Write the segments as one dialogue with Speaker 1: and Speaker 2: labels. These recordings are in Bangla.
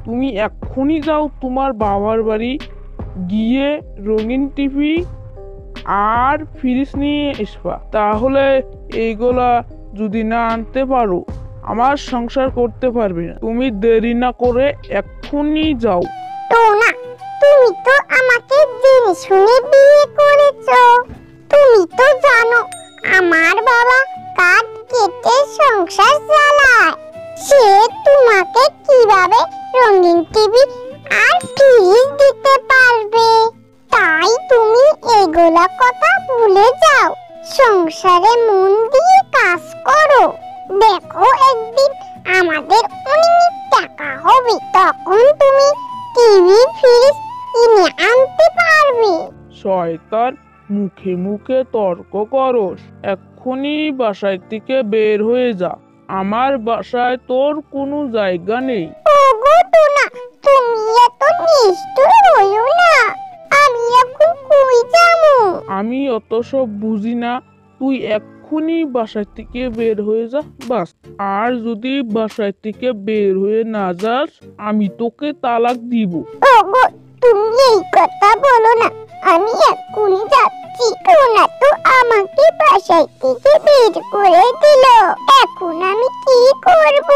Speaker 1: তুমি এক্ষুনি যাও তোমার বাবার বাড়ি, গিয়ে রঙিন টিভি আর ফ্রিজ নিয়ে আসবা। তাহলে এইগুলা যদি না আনতে পারো আমার সংসার করতে পারবে না। তুমি দেরি না করে এক্ষুনি যাও।
Speaker 2: টোনা, তুমি তো আমাকে জেনে শুনে বিয়ে করেছো। তুমি তো জানো আমার বাবা কাঠ কেটে সংসার চালায়। সে তোমাকে কিভাবে রঙিন টিভি আর ফ্রিজ দিতে পারবে? তাই তুমি এগুলা কথা ভুলে যাও, সংসারে মন দিয়ে কাজ করো। দেখো একদিন আমাদের অনেক টাকা হবে, তখন তুমি টিভি ফ্রিজ কিনে আনতে পারবে।
Speaker 1: শয়তান, মুখে মুখে তর্ক করস। এক্ষুনি বাসায় থেকে বের হয়ে যা। আমার বাসায় তোর কোনো জায়গা নেই।
Speaker 2: ওগো টোনা, তুমি এত নিষ্ঠুর হইও না। আমি এখন কই যাবো?
Speaker 1: আমি অত সব বুঝি না। তুই এক্ষুনি বাসায় থেকে বের হয়ে যা, বাস। আর যদি বাসায় থেকে বের হয়ে না যাস আমি তোকে তালাক দিব।
Speaker 2: ওগো, তুমি এই কথা বলো না। আমি এক্ষুনি যাচ্ছি। টোনা তো আমাকে বাসায় থেকে বের করে দিল। এখন আমি কি করব?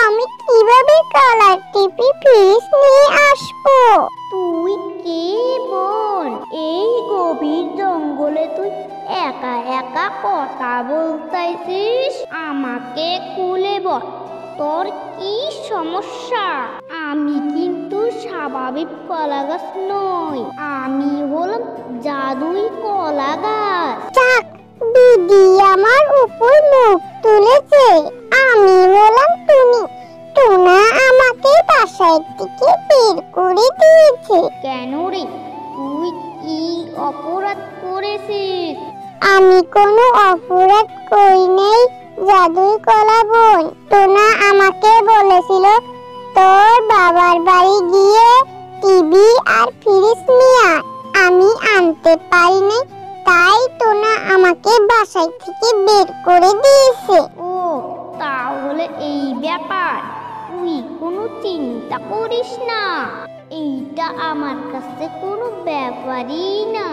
Speaker 2: আমি কিভাবে কালার টিভি ফ্রিজ নিয়ে আসবো?
Speaker 3: তুই কে বোন? এই গভীর জঙ্গলে তুই একা একা কথা বলতেছিস? আমাকে খুলে বল, তোর কি সমস্যা? আমি কিন্তু স্বাভাবিক কলা গাছ নই, আমি হলাম জাদুই কলা গাছ।
Speaker 2: যাক, দিদি আমার উপর মুখ তুলেছে। আমি হলাম টুনি। টোনা আমাকে বাসায় থেকে বের করে দিয়েছে।
Speaker 3: কেন রে, তুই কি অপরাধ করেছিস?
Speaker 2: আমি কোনো অপরাধ করি নাই জাদুই কলা বোন। টোনা আমাকে বলেছিল তোর বাবার বাড়ি গিয়ে টিভি আর ফ্রিজ নিয়ে আয়। আমি আনতে পারি নাই, তাই টোনা আমাকে বাসায় থেকে বের করে দিয়েছে।
Speaker 3: ও, তাহলে এই ব্যাপার। তুই কোনো চিন্তা করিস না, এইটা আমার কাছে কোনো ব্যাপারই না।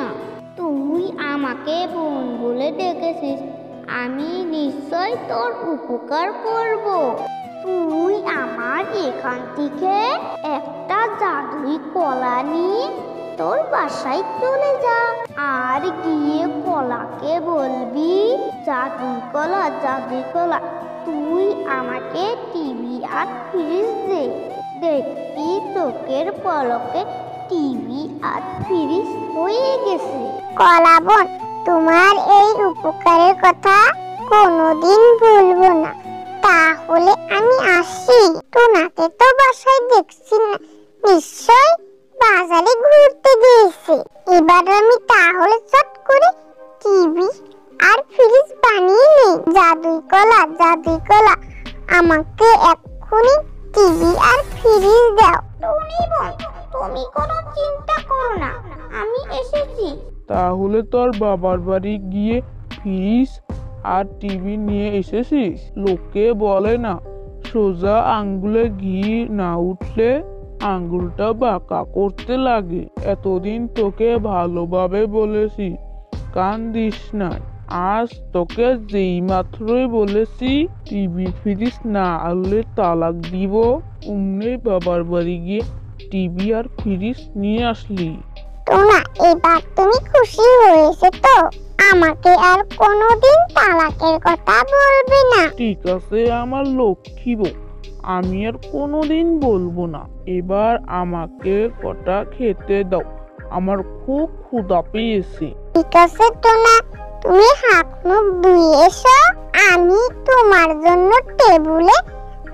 Speaker 3: তুই আমাকে বোন বলে ডেকেছিস, আমি নিশ্চয় তোর উপকার করব। তুই আমার এখান থেকে একটা জাদুই কলা নিয়ে তোর বাসায় চলে যা, আর গিয়ে কলাকে বলবি জাদুই কলা, জাদুই কলা, তুই আমাকে টিভি আর ফ্রিজ দে। দেখবি চোখের পলকে টিভি আর ফ্রিজ হয়ে গেছে।
Speaker 2: কলা বোন, তোমার এই উপকারের কথা কোনোদিন ভুলবো না। তাহলে আমি আসি। টোনাকে তো বাসায় দেখছি না, নিশ্চয় বাজারে ঘুরতে গিয়েছে। এবার আমি তাহলে চট করে টিভি আর ফ্রিজ বানিয়ে নেই। জাদুই কলা, জাদুই কলা, আমাকে এক্ষুনি টিভি আর ফ্রিজ দাও।
Speaker 3: টুনি বোন, তুমি কোনো চিন্তা করো না, আমি এসেছি।
Speaker 1: তাহলে তোর বাবার বাড়ি গিয়ে ফ্রিজ আর টিভি নিয়ে এসেছিস? লোকে বলে না, সোজা আঙ্গুলে ঘি না উঠলে আঙ্গুলটা বাঁকা করতে লাগে। এতদিন তোকে ভালোভাবে বলেছি, কান দিস না। আজ তোকে যেই মাত্রই বলেছি টিভি ফ্রিজ না আনলে তালাক দিব, অমনি বাবার বাড়ি গিয়ে টিভি আর ফ্রিজ নিয়ে আসলি।
Speaker 2: টোনা, এবার তুমি খুশি হয়েছে তো? আমাকে আর কোনোদিন তালাকের কথা বলবে না।
Speaker 1: ঠিক আছে আমার লক্ষ্মী বউ, আমি আর কোনোদিন বলবো না। এবার আমাকে কটা খেতে দাও, আমার খুব ক্ষুধা পেয়েছে।
Speaker 2: ঠিক আছে টোনা, তুমি হাত মুখ ধুয়ে এসো, আমি তোমার জন্য টেবিলে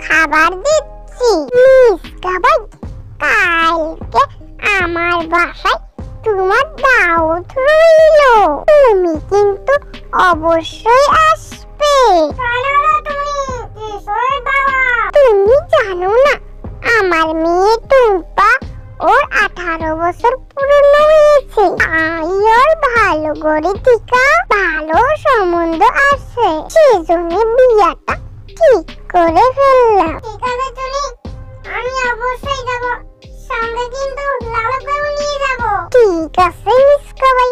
Speaker 2: খাবার দিচ্ছি। মিসকাবাই, কালকে আমার বাসায় তোমার দাওয়াত রইল। তুমি কিন্তু অবশ্যই আসবে। তুমি জানো না, আমার মেয়ে টুম্পা ওর 18 বছর পূর্ণ হয়েছে। আর ভালো করে টিকা ভালো সম্বন্ধ আছে, সেজন্য বিয়াটা ঠিক করে ফেললাম। ঠিক আছে টুনি, আমি অবশ্যই যাব, সঙ্গে কিন্তু লালুকেও নিয়ে যাব। ঠিক আছে মিসকা ভাই,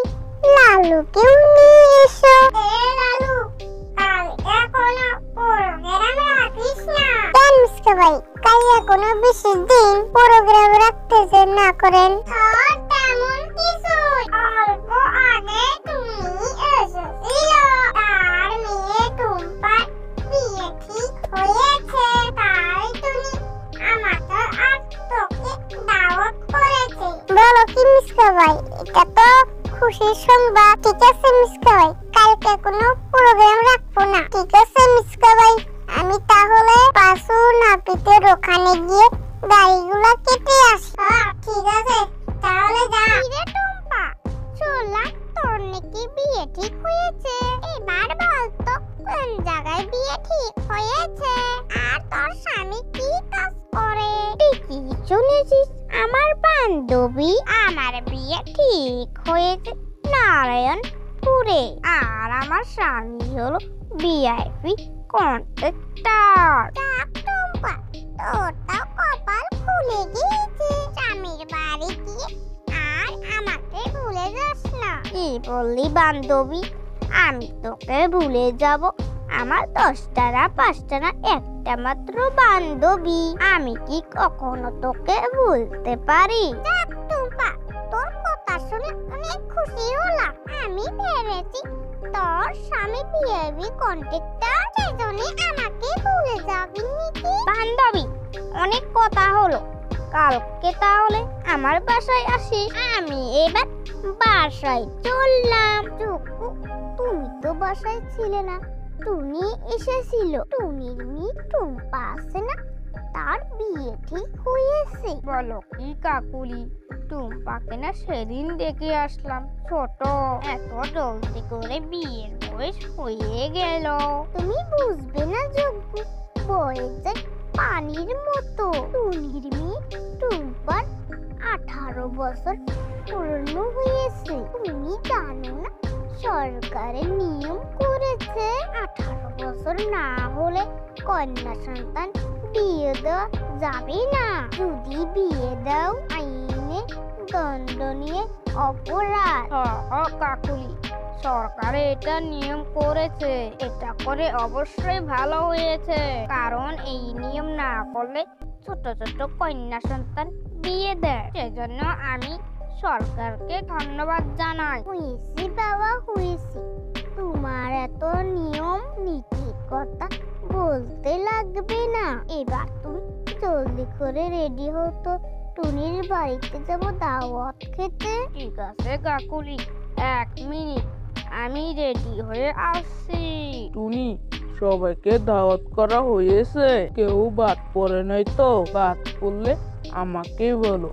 Speaker 2: লালুকেও নিয়ে এসো। লালু, কালকে কোনো প্রোগ্রাম রাখিস না। কেন মিসকা ভাই, কালকে কোনো বিশেষ দিন প্রোগ্রাম রাখতে চান না করেন? তেমন কিছু, অল্প আগে তুমি এসেছিল, তার মেয়ে টুম্পার বিয়ে ঠিক হয়েছে, তাই তুমি আমাকে আর তোকে দাওয়াত করেছে। বলো কি মিসকা ভাই, এটা তো খুশির সংবাদ। ঠিক আছে মিসকা ভাই, কালকে কোনো প্রোগ্রাম রাখবো না। ঠিক আছে মিসকা ভাই, আমি তাহলে পাশু নাপিতের ওখানে গিয়ে গাড়িগুলো কেটে আসি। ঠিক আছে, তাহলে যা। রে টুম্পা, শুনলাম তোর নাকি বিয়ে ঠিক হয়েছে, এবার বল তো কোন জায়গায় বিয়ে ঠিক হয়েছে, আর তোর স্বামী কি কাজ করে? ঠিকই শুনেছিস, আমার বান্ধবী, আমার বিয়ে ঠিক হয়েছে নারায়ণপুরে, আর আমার স্বামী হলো ভিআইপি কন্ট্রাক্টর। যাক টুম্পা, তোরটাও কপাল খুলে গিয়েছে, স্বামীর বাড়ি গিয়ে আর আমাকে ভুলে যাস না। কি বললি বান্ধবী, আমি তোকে ভুলে যাব? আমার 10টা না 5টা না, একটা মাত্র বান্ধবী, আমি কি কখনো তোকে ভুলতে পারি? যাক টুম্পা, তোর কথা শুনে অনেক খুশি হলাম। আমি ভেবেছি তোর স্বামী ভিআইপি কন্ট্রাক্টর, সেজন্য আমাকে ভুলে যাবি নাকি। বান্ধবী, অনেক কথা হলো, কালকে তাহলে আমার বাসায় আসিস, আমি এবার বাসায় চললাম। তুমি তো বাসায় ছিলে না, টুনি এসেছিল। টুনির মেয়ে টুম্পা আছে না, তার বিয়ে ঠিক হয়েছে।
Speaker 3: বলো কি কাকুলি, টুম্পাকে না সেদিন দেখে আসলাম, ছোট, এত জলদি করে বিয়ের বয়স হয়ে গেল।
Speaker 2: তুমি বুঝবে না যোগ্য, বয়স যায় পানির মতো। টুনির মেয়ে টুম্পার 18 বছর পূর্ণ হয়েছে। তুমি জানো না, সরকারের নিয়ম করেছে 18 বছর না হলে কন্যা সন্তান বিয়ে দেওয়া যাবে না। যদি বিয়ে দাও আইনে দণ্ডনীয় অপরাধ।
Speaker 3: কাকুলি, সরকারে এটা নিয়ম করেছে, এটা করে অবশ্যই ভালো হয়েছে, কারণ এই নিয়ম না করলে ছোট ছোট কন্যা সন্তান বিয়ে দেয়, সেজন্য আমি সরকারকে ধন্যবাদ জানাই।
Speaker 2: হয়েছে বাবা, হয়েছে, তোমার এত নিয়ম নীতির কথা বলতে লাগবে না। এবার তুমি জলদি করে রেডি হও তো, টুনির বাড়িতে যাব দাওয়াত খেতে।
Speaker 3: ঠিক আছে কাকুলি, 1 মিনিট, আমি রেডি হয়ে আসছি।
Speaker 1: টুনি, সবাইকে দাওয়াত করা হয়েছে? কেউ বাদ পড়ে নাই তো? বাদ পড়লে আমাকে বলো,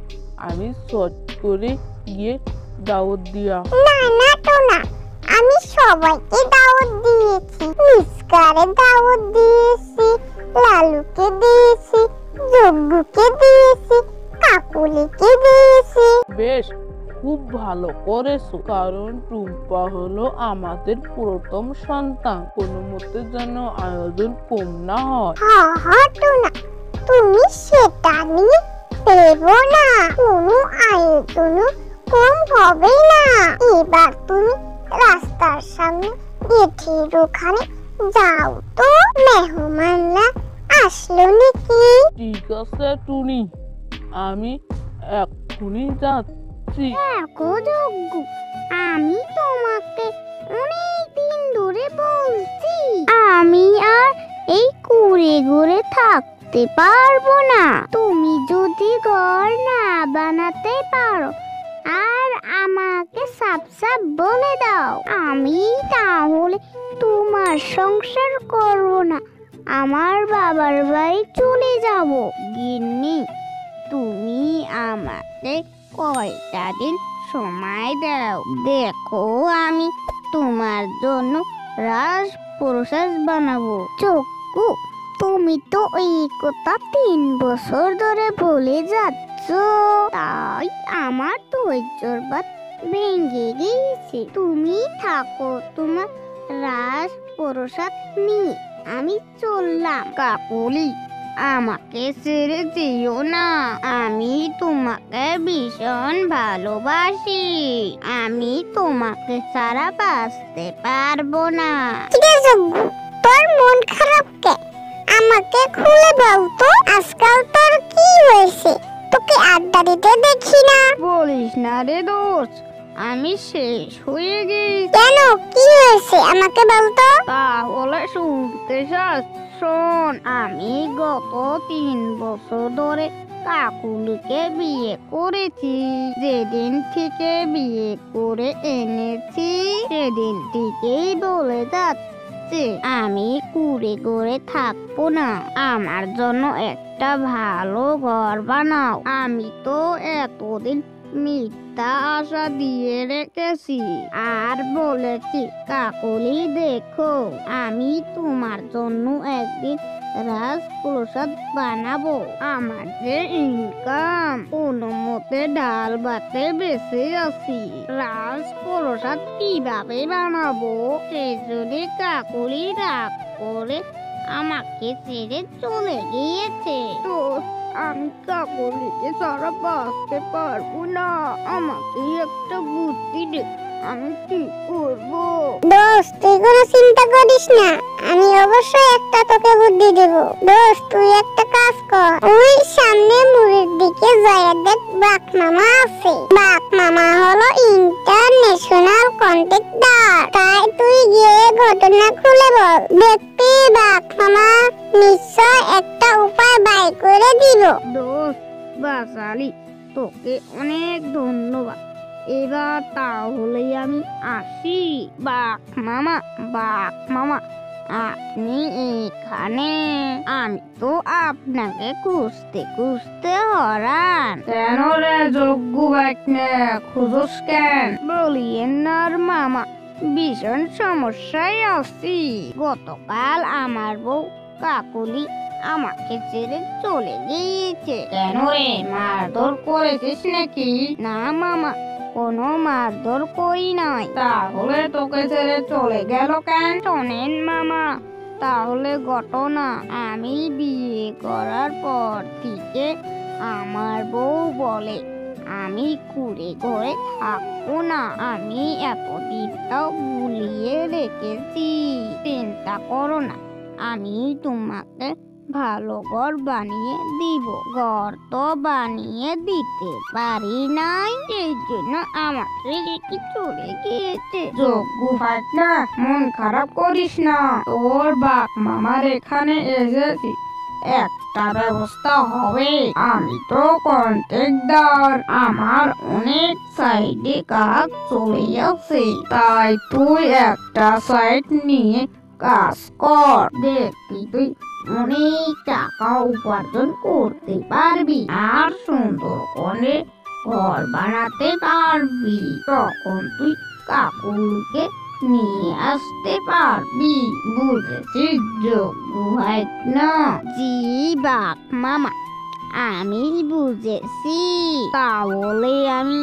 Speaker 1: আমি সহজ করে গিয়ে দাওয়াত দিয়া।
Speaker 2: না না টোনা, আমি সবাইকে দাওয়াত দিয়েছি। মিসকারে দাওয়াত দিয়েছি, লালুকে দিয়েছি, জগ্গুকে দিয়েছি, কাকুলিকে দিয়েছি।
Speaker 1: বেশ, খুব ভালো করেছো, কারণ টুম্পা হলো আমাদের প্রথম সন্তান, কোনো মতে যেন আয়োজন কম না হয়।
Speaker 2: হ্যাঁ টোনা, তুমি সেটা নিয়ে ভেবো না, কোনো আয়োজনও কম হবে না। এবার তুমি রাস্তার সামনে গেটের ওখানে যাও তো, মেহমানরা আসলো নাকি।
Speaker 1: ঠিক আছে টুনি, আমি এক্ষুনি যাচ্ছি।
Speaker 2: দেখো জগ্গু, আমি তোমাকে অনেক দিন ধরে বলছি, আমি আর এই কুড়ে ঘুরে থাকতে পারবো না। তুমি যদি ঘর না বানাতে পারো আর আমাকে সাপ সাপ বলে দাও, আমি তাহলে তোমার সংসার করবো না, আমার বাবার বাড়ি চলে যাব। গিন্নি, তুমি আমাকে কয়টা দিন সময় দাও, দেখো আমি তোমার জন্য রাজপ্রসাদ বানাবো। চক্কু, তুমি তো এই কথা 3 বছর ধরে বলে যাচ্ছ, তাই আমার ধৈর্যর বাঁধ ভেঙে গিয়েছে। তুমি থাকো তোমার রাজপ্রসাদ নিয়ে, আমি চললাম।
Speaker 3: কাকুলি, আমাকে ছেড়ে যেও না, আমি তোমাকে ভীষণ ভালোবাসি, আমি তোমাকে ছাড়া বাঁচতে পারবো না।
Speaker 2: ঠিক আছে যজ্ঞ, তোর মন খারাপ কে? আমাকে খুলে বল তো, আজকাল তোর কি হয়েছে? তোকে আড্ডা দিতে দেখি না।
Speaker 3: বলিস না রে দোস্ত, আমি শেষ হয়ে গেছি।
Speaker 2: কেন, কি হয়েছে আমাকে বল তো।
Speaker 3: তাহলে শুনতে চাস? শোন, আমি গত 3 বছর ধরে কাকুলিকে বিয়ে করেছি। যেদিন থেকে বিয়ে করে এনেছি সেদিন থেকেই বলে যাচ্ছে আমি কুড়ে ঘরে থাকবো না, আমার জন্য একটা ভালো ঘর বানাও। আমি তো এতদিন মিথ্যা আশা দিয়ে রেখেছি আর বলেছি, কাকুলি দেখো, আমি তোমার জন্য একদিন রাজপ্রসাদ বানাবো। আমার যে ইনকাম, কোনো মতে ডাল ভাতে বেঁচে আছি, রাজপ্রসাদ কিভাবে বানাবো? সেজন্য কাকুলি রাগ করে আমাকে ছেড়ে চলে গিয়েছে। তো আমি কাকুলিকে ছাড়া বাঁচতে পারবো না, আমাকে একটা বুদ্ধি দে, আমি কি করবো?
Speaker 2: দোস্ত, তুই কোনো চিন্তা করিস না, আমি অবশ্যই একটা তোকে বুদ্ধি দেব। দোস্ত, তুই একটা কাজ কর, ওই সামনে মুড়ির দিকে যায় দেখ, বাঘ মামা আছে। বাঘ মামা হলো ইন্টারন্যাশনাল কন্ট্রাক্টর, তাই তুই গিয়ে ঘটনা খুলে বল, দেখবি বাঘ মামা নিশ্চয় একটা উপায় বাই করে দিব।
Speaker 3: দোস্ত বাসালি, তোকে অনেক ধন্যবাদ। এবার তাহলে আমি আসি। বাঘ মামা, বাঘ মামা, আপনি এখানে? আমি তো আপনাকে খুঁজতে খুঁজতে হরান। কেন রে যজ্ঞ ভাগ্নে, খুঁজোস কেন? বলিয়েন না মামা, ভীষণ সমস্যায় আছি। গতকাল আমার বউ কাকুলি আমাকে ছেড়ে চলে গিয়েছে। কেন রে, মারধর করেছিস নাকি? না মামা, কোনো মারধর করি নাই। তাহলে তোকে ছেড়ে চলে গেল কেন? শোনেন মামা, তাহলে ঘটনা, আমি বিয়ে করার পর থেকে আমার বউ বলে আমি কুড়ে ঘরে থাকবো না, আমি এতদিনটাও ভুলিয়ে রেখেছি। চিন্তা করো না, আমি তোমাকে ভালো ঘর বানিয়ে দিব। ঘর তো বানিয়ে দিতে পারি নাই, এই জন্য আমাকে রেখে চলে গিয়েছে। যজ্ঞ ভাগ্না, মন খারাপ করিস না, তোর বাপ মামার এখানে এসেছি, একটা ব্যবস্থা হবে। আমি তো কন্ট্রাক্টর, আমার অনেক সাইডে কাজ চলে যাচ্ছে, তাই তুই একটা সাইড নিয়ে কাজ কর, দেখবি তুই অনেক টাকা উপার্জন করতে পারবি আর সুন্দর করে ঘর বানাতে পারবি। তখন তুই কাকুকে নিয়ে আসতে পারবি, বুঝেছিস যজ্ঞ ভাগ্না? জি বাপ মামা, আমি বুঝেছি। তাহলে আমি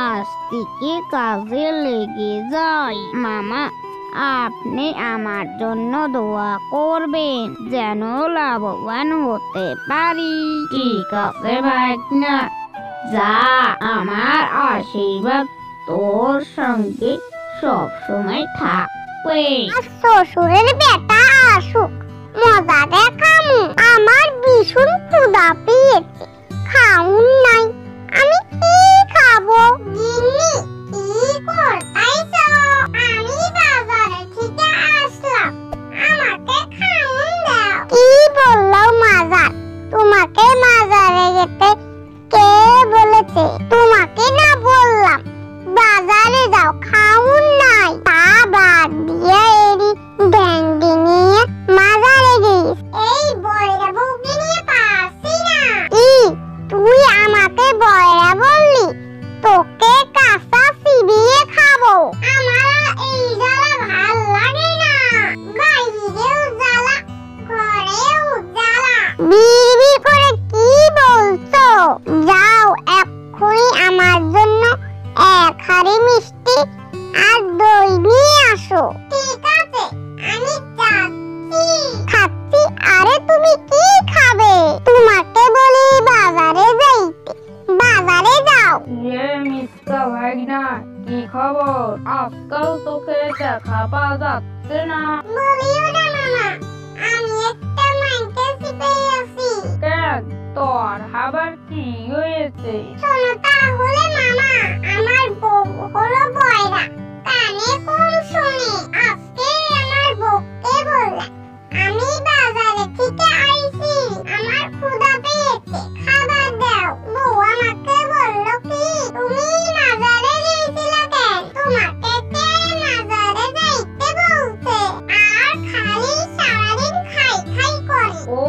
Speaker 3: আজ থেকে কাজে লেগে যাই। মামা, আপনি আমার জন্য দোয়া করবেন যেন লাভবান হতে পারি। ঠিক আছে ভাগ্না, যা, আমার আশীর্বাদ তোর সঙ্গে সব সময় থাকবে।
Speaker 2: আর শ্বশুরের বেটা আসুক, মজা দেখামু। আমার ভীষণ ক্ষুধা পেয়েছে, খাউন নাই, আমি কি খাবো? গিন্নি, কি করতাইছো? আমি বাজারে থেকে আসলাম, আমাকে খাউন দাও। কি বললো মাজার? তোমাকে মাজারে যেতে কে বলেছে? তোমাকে না বললাম বাজারে যাও, খাউন নাই? তা বাদ দিয়ে এরি ভেন্ডি নিয়ে মাজারে গিয়েছ। এই বয়রা বউকে নিয়ে পারছি না। তুই আমাকে বয়রা বললি? তোকে কাঁচা
Speaker 3: দেখা পাওয়া যাচ্ছে না।
Speaker 2: বলিও না মামা, আমি একটা মাইন্ডে পেয়ে আছি।
Speaker 3: কেন, তোর আবার কি হয়েছে?
Speaker 2: শোনো তাহলে মামা, আমার বউ হলো বয়রা, কানে কম শোনে। আজকে আমার বউকে বললাম আমি বাজারে থেকে আইছি, আমার ক্ষুধা পেয়েছে, খাবার দাও। বউ আমাকে বলল কি, তুমি বাজারে গিয়েছিলে কেন? তোমাকে কে বাজারে যাইতে বলছে? আর খালি সারাদিন খাই খাই করে।
Speaker 3: ও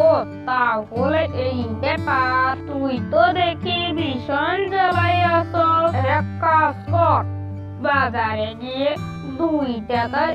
Speaker 3: তাহলে এই ব্যাপার। তুই তো দেখি ভীষণ জ্বালাই আছো। এক কাজ কর, বাজারে গিয়ে 2 টাকার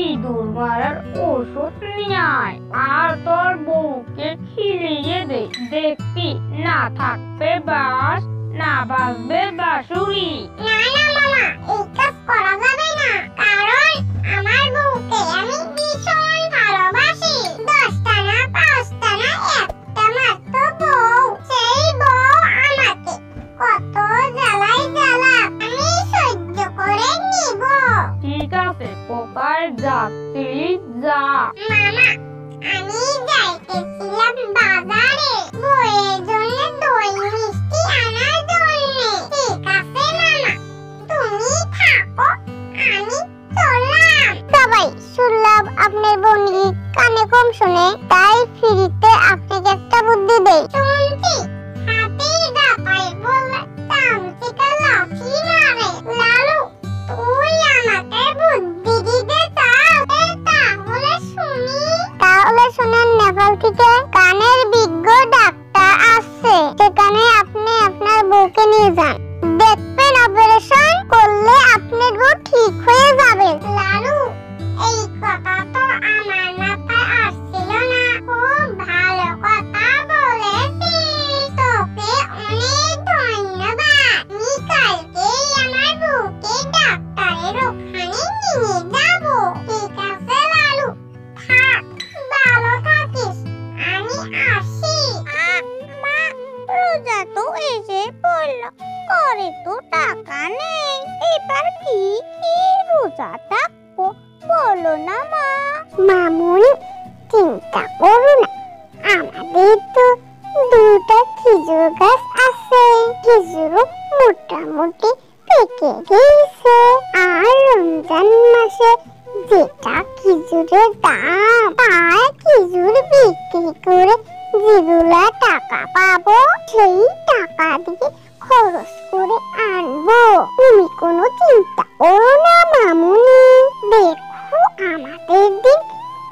Speaker 3: ইঁদুর মারার ওষুধ নিয়ে আয়, আর তোর বউকে খিলিয়ে দে। দেখবি না থাকবে বাস, না বাজবে বাঁশুরি।
Speaker 2: না না মামা, এই কাজ করা যাবে না, কারণ আমার বউকে আমি ভীষণ ভালোবাসি। 10টা না 5টা না, একটা মাত্র বউ। সেই বউ আমাকে কত জ্বালাই জ্বালা, আমি সহ্য করে নিব।
Speaker 3: ঠিক আছে, কোথায় যাচ্ছিলি যা।
Speaker 2: মামা, আমি যাইতেছিলাম বাজারে বউয়ের জন্য দই মিষ্টি আনার জন্য। ঠিক আছে মামা, তুমি থাকো, আমি চললাম। সবাই শুনলাম আপনার বউ নাকি কানে কম শোনে, তাই ফ্রিতে আপনাকে একটা বুদ্ধি দেই। শুনছি হাতির দাঁতায় বলে চামচিকা লাথি মারে। লালু, তুই আমাকে বুদ্ধি দিতে চাও? তাহলে শুনি। তাহলে শুনেন, নেপাল থেকে কানের বিজ্ঞ ডাক্তার আসছে, সেখানে আপনি আপনার বউকে নিয়ে যান। দেখবেন অপারেশন করলে আপনার বউ ঠিক হয়ে যাবে। লালু, এই কথা তো আমার মাথায় আসছিল না। খুব ভালো কথা বলেছিস, তোকে অনেক ধন্যবাদ। আমি কালকেই আমার বউকে ডাক্তারের ওখানে নিয়ে যাব। ঠিক আছে লালু, থাক, ভালো থাকিস, আমি আসি। মা, রোজা তো এসে পড়ল, করে তো টাকা নেই, এবার কি রোজা থাকবো বলো না মা। মামুনি, চিন্তা করো না, আমাদের তো 2টা খেজুর গাছ আছে, খেজুরও মোটামুটি পেকে গেছে। আর রমজান মাসে যেটা খেজুরের দাম, তাই খেজুর বিক্রি করে যেগুলা টাকা পাবো, সেই টাকা দিয়ে খরচ করে আনবো। তুমি কোনো চিন্তা করো না মামুনি, দেখো আমাদের দিন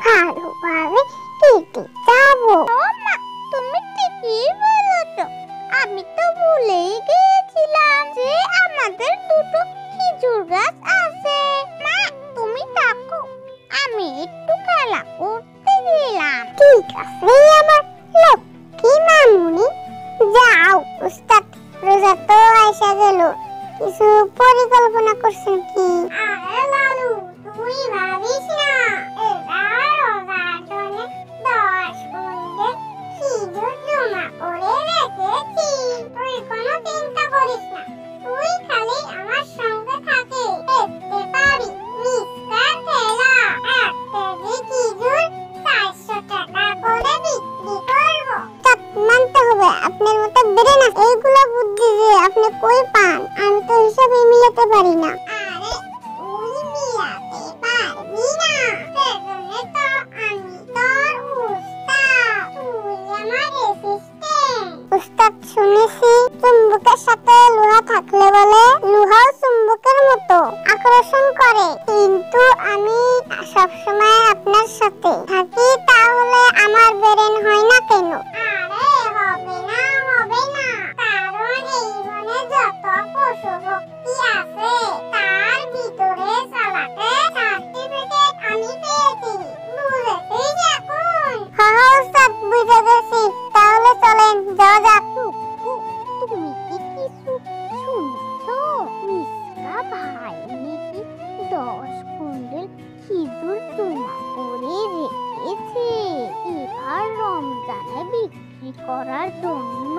Speaker 2: ভালোভাবে কেটে যাবো। মা, তুমি ঠিকই বলেছো, আমি তো ভুলেই গিয়েছিলাম যে আমাদের 2টো খেজুর গাছ আছে। মা, তুমি থাকো, আমি একটু খেলা করতে গেলাম। ঠিক আছে আমার লক্ষ্মী মামুনি, যাও। উস্তাদ রোজা তো আইসা গেল, কিছু পরিকল্পনা করছেন কি? আরে লালু, তুই ভাবিস না, এবার রোজার জন্য 10 কুইন্টাল খেজুর জমা করে রেখেছি। তুই কোনো চিন্তা করিস না, তুই খালি আমার সঙ্গে থাকে, দেখতে পাবি মিষ্টা ঠেলা 1 কেজি খেজুর 400 টাকা করে বিক্রি করবো। মানতে হবে আপনার মতো ব্রেন আছে, এইগুলো বুদ্ধি যে আপনি কই পান, আমি তো হিসাবে মিলাতে পারি না। আরে তুই মিলাতে পারবি না, সেজন্য তো আমি তোর উস্তাদ, তুই আমার অ্যাসিস্ট্যান্ট। উস্তাদ, শুনেছি চুম্বকের সাথে লোহা থাকলে বলে লোহাও চুম্বকের মতো আকর্ষণ করে, কিন্তু আমি সবসময় আপনার সাথে থাকি, তাহলে আমার ব্রেন হয় না কেন? হবে না, কারণ এই বনে যত পশু পক্ষী আছে তার ভিতরে চালাতে সার্টিফিকেট আমি পেয়েছি, বুঝেছিস এখন? হ্যাঁ উস্তাদ, বুঝে গেছি, তাহলে চলেন যাওয়া যাক। তুমি কি কিছু শুনছো? মিসকা ভাই নাকি 10 কুইন্টাল খেজুর জমা করে রেখেছে এবার রমজানে বিক্রি করার জন্য।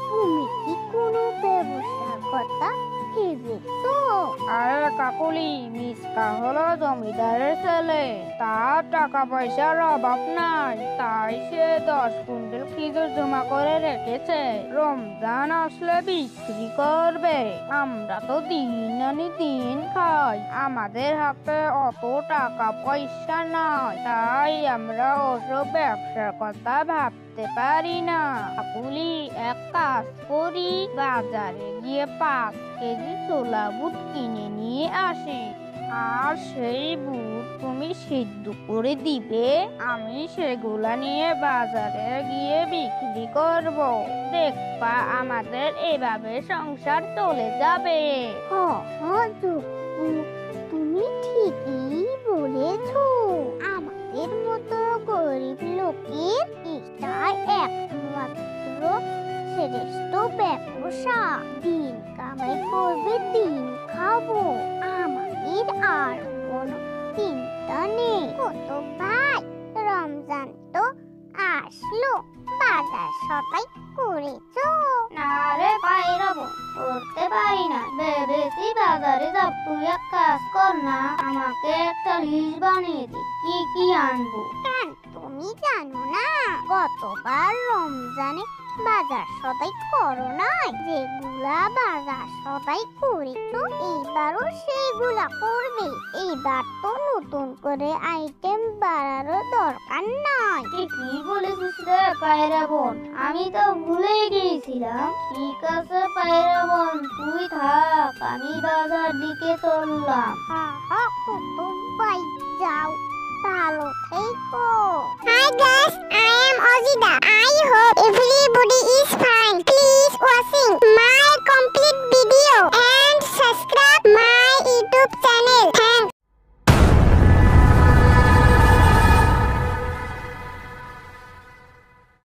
Speaker 2: তুমি কি কোনো ব্যবসার কথা ভেবেছো?
Speaker 3: আরে কাকুলি, মিসকা হলো জমিদারের ছেলে। তার টাকা পয়সার অভাব নাই, তাই সে 10 কুইন্টাল খেজুর জমা করে রেখেছে, রমজান আসলে বিক্রি করবে। আমরা তো দিন আনি দিন খাই, আমাদের হাতে অত টাকা পয়সা নাই, তাই আমরা ওসব ব্যবসার কথা ভাবতে পারি না। কাকুলি, এক কাজ করি, বাজারে গিয়ে 5 কেজি ছোলা বুট কিনে নিয়ে আসি, আর সেই বুট তুমি সিদ্ধ করে দিবে, আমি সেগুলা নিয়ে বাজারে গিয়ে বিক্রি করব। দেখবা আমাদের এভাবে সংসার চলে যাবে।
Speaker 2: জুকু, তুমি ঠিকই বলেছো। আমাদের মতো গরিব লোকের এটা একমাত্র শ্রেষ্ঠ ব্যবসা। দিন কামাই করবে, দিন খাবো, আমাদের আর কোনো চিন্তা নেই। কত ভাই, রমজান তো আসলো, বাজার সদাই করেছো?
Speaker 3: না রে পায়রা বোন, করতে পারি না, ভেবেছি বাজারে যাব। তুই এক কাজ কর না, আমাকে একটা লিস্ট বানিয়ে দে, কি কি আনবো।
Speaker 2: কেন, তুমি জানো না গতবার রমজানে বাজার সদাই করো নাই? যেগুলা বাজার সদাই করেছো এইবারও সেইগুলা করবে। এইবার তো নতুন করে আইটেম বাড়ারও দরকার নাই।
Speaker 3: ঠিকই বলেছিস রে পায়রা বোন, আমি তো ভুলে গিয়েছিলাম। ঠিক আছে পায়রা বোন, তুই থাক, আমি বাজার দিকে চললাম।
Speaker 2: কুতুব ভাই, যাও, ভালো থেকো। Hi guys, I am Ozida. I hope every